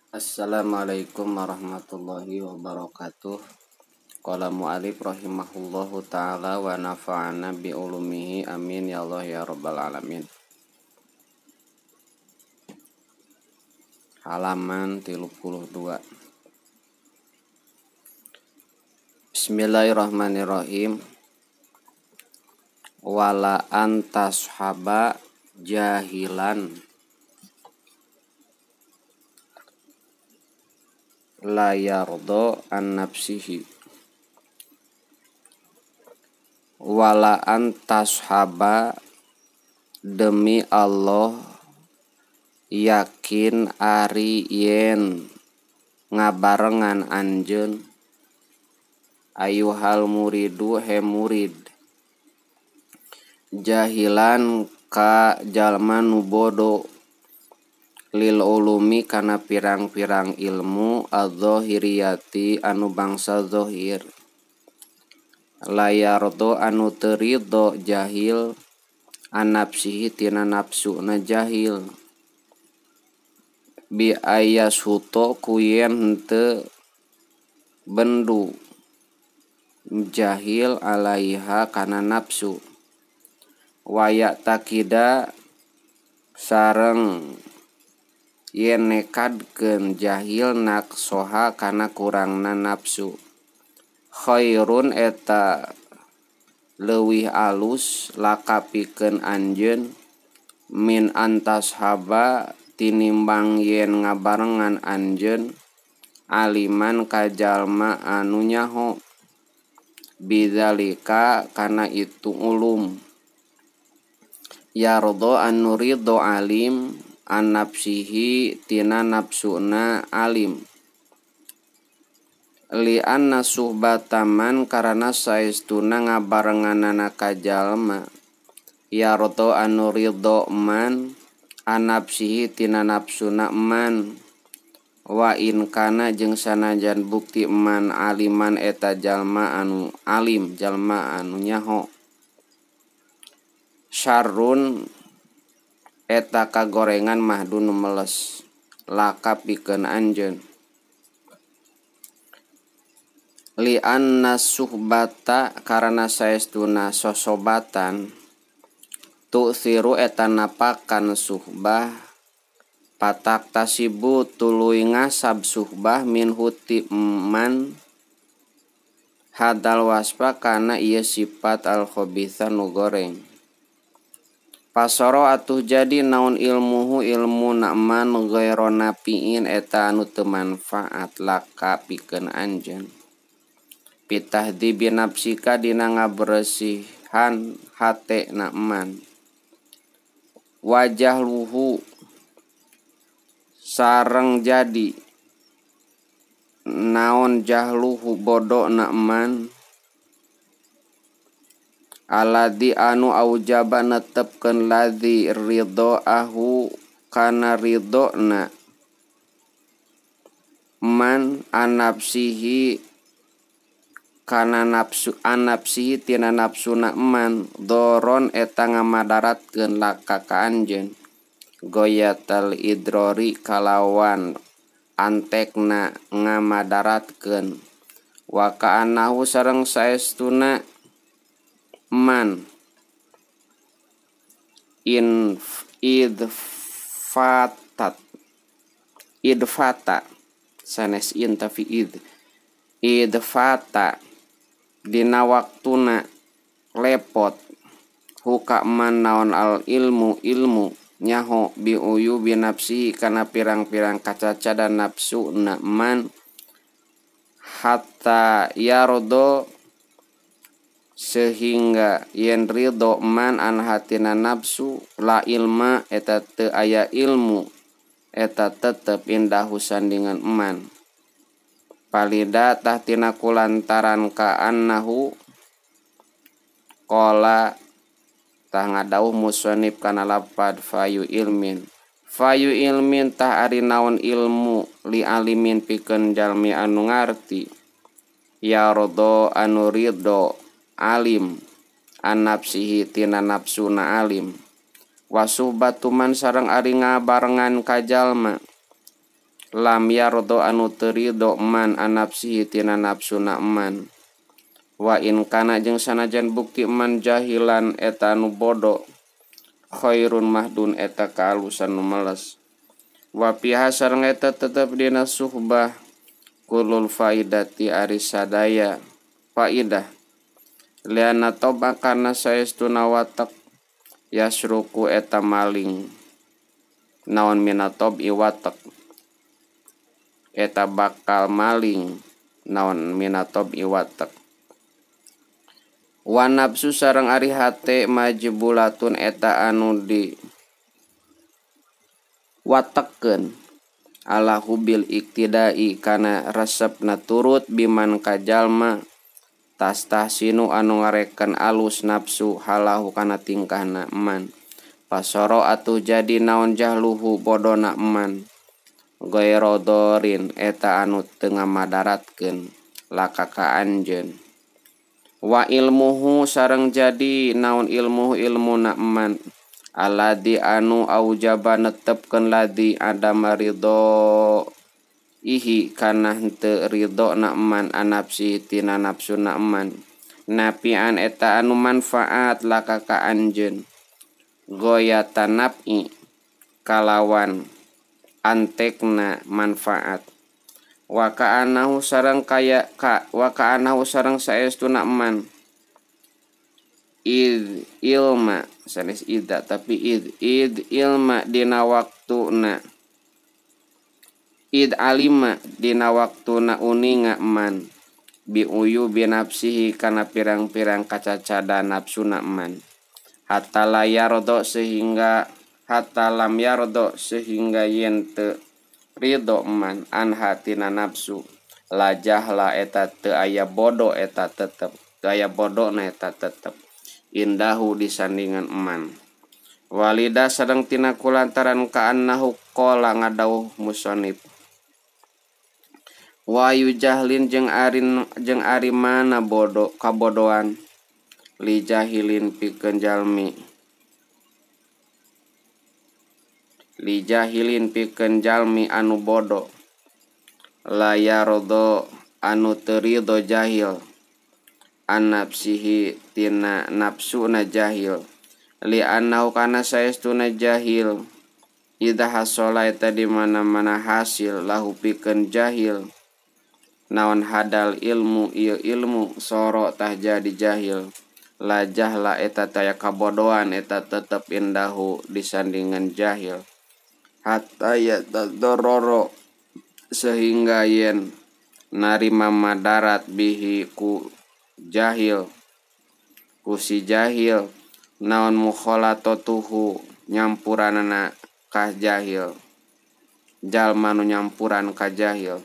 Assalamualaikum warahmatullahi wabarakatuh. Qala mu'alif rahimahullahu ta'ala wa nafa'ana bi ulumihi amin ya Allah ya rabbal alamin. Halaman 32. Bismillahirrahmanirrahim. Wala antashaba jahilan la yardo an nafsihi. Wala antashaba demi Allah yakin ari yen ngabarengan anjeun ayuhal muridu he murid jahilan ka jalma nu bodo lil ulumi kana pirang-pirang ilmu adzahiriyati anu bangsa zahir layardo anu teu ridho jahil anapsihi tina nafsuna jahil bi ayasuto kuyen henteu bendu jahil alaiha kana nafsu waya takida sareng yen nekadkeun jahil naksoha kana kurangna nafsu khairun eta leuwih alus lakapikeun anjeun min antashaba tinimbang yen ngabarengan anjeun aliman ka jalma anu nyaho bidzalika kana itu ulum yardo anu ridho alim an nafsihi tina nafsuna alim li anna suhbataman karana saestuna ngabarenganana ka jalma yardo anu ridho man an nafsihi tina nafsuna man wa in kana jeung sanajan bukti man aliman eta jalma anu alim jalma anu nyaho syarrun eta kagorengan mahdun meles laka pikeun anjeun li anna suhbata karana saestuna sosobatan tu'siru eta napakan suhbah patak tasibu tuluy ngasab suhbah min huti man hadal waspa kana ieu sifat al khabitha nu goreng pasoro atuh jadi naon ilmuhu ilmu nakman ghairu nafiin eta anu teu manfaat laka pikeun anjeun pitahdibi nafsika dina ngaberesihan hate nakman wajah luhu sareng jadi naon jahluhu bodo nakman aladi anu aujaba netepkeun ladzi ridho ahu kana ridho na man anapsihi kana nafsu anapsihi tina nafsuna man doron eta ngamadaratkeun laka ka anjeun goyatal idrori kalawan antekna ngamadaratkeun wa kaanahu sareng saestuna man idfata sanes intafi idfata dina waktuna lepot huka man naon al ilmu nyaho bi uyu binapsi kana pirang-pirang kacaca dan nafsu na man hatta yardo sehingga yen ridho man an hatina nafsu la ilma eta teu aya ilmu eta tetep indahu sandingan man palida tahtina kulantaran ka annahu qala tah ngadauh musannif kana lapad fayu ilmin tah ari naon ilmu li alimin pikeun jalmi anu ngarti yardo anu ridho alim an nafsihi tina nafsuna alim wasuhbatuman sareng ari ngabarengan ka jalma lam yardo anu teu ridho man anapsihi tina nafsuna man. Wa in kana jeung sanajan bukti man jahilan eta anu bodoh khairun mahdun eta kaalusan nu meles. Wa piha sareng eta tetep dina suhbah kulul faidati ari sadaya faidah liana toba kana saestuna watak yasruku eta maling naon minatob iwatak eta bakal maling naon minatob iwatak. Wa nafsu sareng ari hate majbulatun eta anu di watekkeun ala hubil iktidai kana resepna turut biman kajalma tastahsinu anu ngarekeun alus nafsu halahu kana tingkahna man. Pasoro atuh jadi naon jahluhu bodona man goirodorin eta anu teu ngamadaratkeun laka ka anjeun. Wa ilmuhu sareng jadi naun ilmuhu ilmuna man aladi anu aujaba netepkeun ladi adama ridho ihi kana henteu ridho na man anapsi tina nafsuna man napian eta anu manfaat laka ka anjeun goyatan napi kalawan antekna manfaat. Wa ka'anahu sareng kaya ka wa ka'anahu sareng saestuna man id ilma sanes ida tapi id ilma dina waktuna id alima dina waktuna uninga man bi uyu binafsihi kana pirang-pirang kacacada nafsuna man hatta la yardo sehingga hatta lam yardo sehingga yen teu ridho man anha tina nafsu la jahla eta teu aya bodoh eta tetep teu aya bodohna eta tetep indahu disandingan man. Walida sareng tina kulantaran kaannahu qala ngadawuh musannif wa yujahlin jeung ari mana bodoh kabodohan li jahilin pikeun jalmi li jahilin pikeun jalmi anu bodoh la yardo anu teu ridho jahil anapsihi tina nafsuna jahil li annahu kana saestuna jahil idza hasala eta di mana-mana hasil lahu pikeun jahil naon hadal ilmu ieu ilmu soro tah jadi jahil la jahla eta taya kabodohan eta tetep indahu disandingan jahil hatta yatadororo sehingga yen narima madarat bihi ku jahil ku si jahil naon mukhalatatuhu nyampuranana ka jahil jalma nu nyampuran ka jahil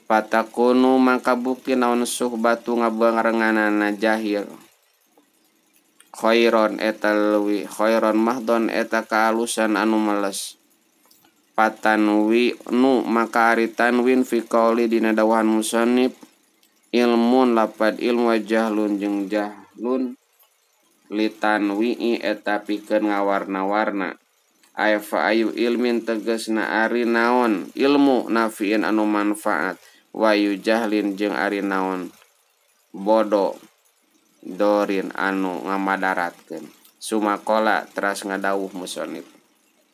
patakunu maka bukti naon suhbatu ngabarenganana jahil khairon eta leuwih khairon mahdon eta kaalusan anu meles patanwi nu maka ari tanwin fi qauli dina dawahan musannif ilmun lapad ilmu jahlun jeung jahlun litanwi eta pikeun ngawarna-warna ay fa ayu ilmin tegasna ari naon ilmu nafiin anu manfaat wa yu jahlin jeung ari naon bodoh dorin anu ngamadaratkeun. Sumakola teras ngadawuh musannif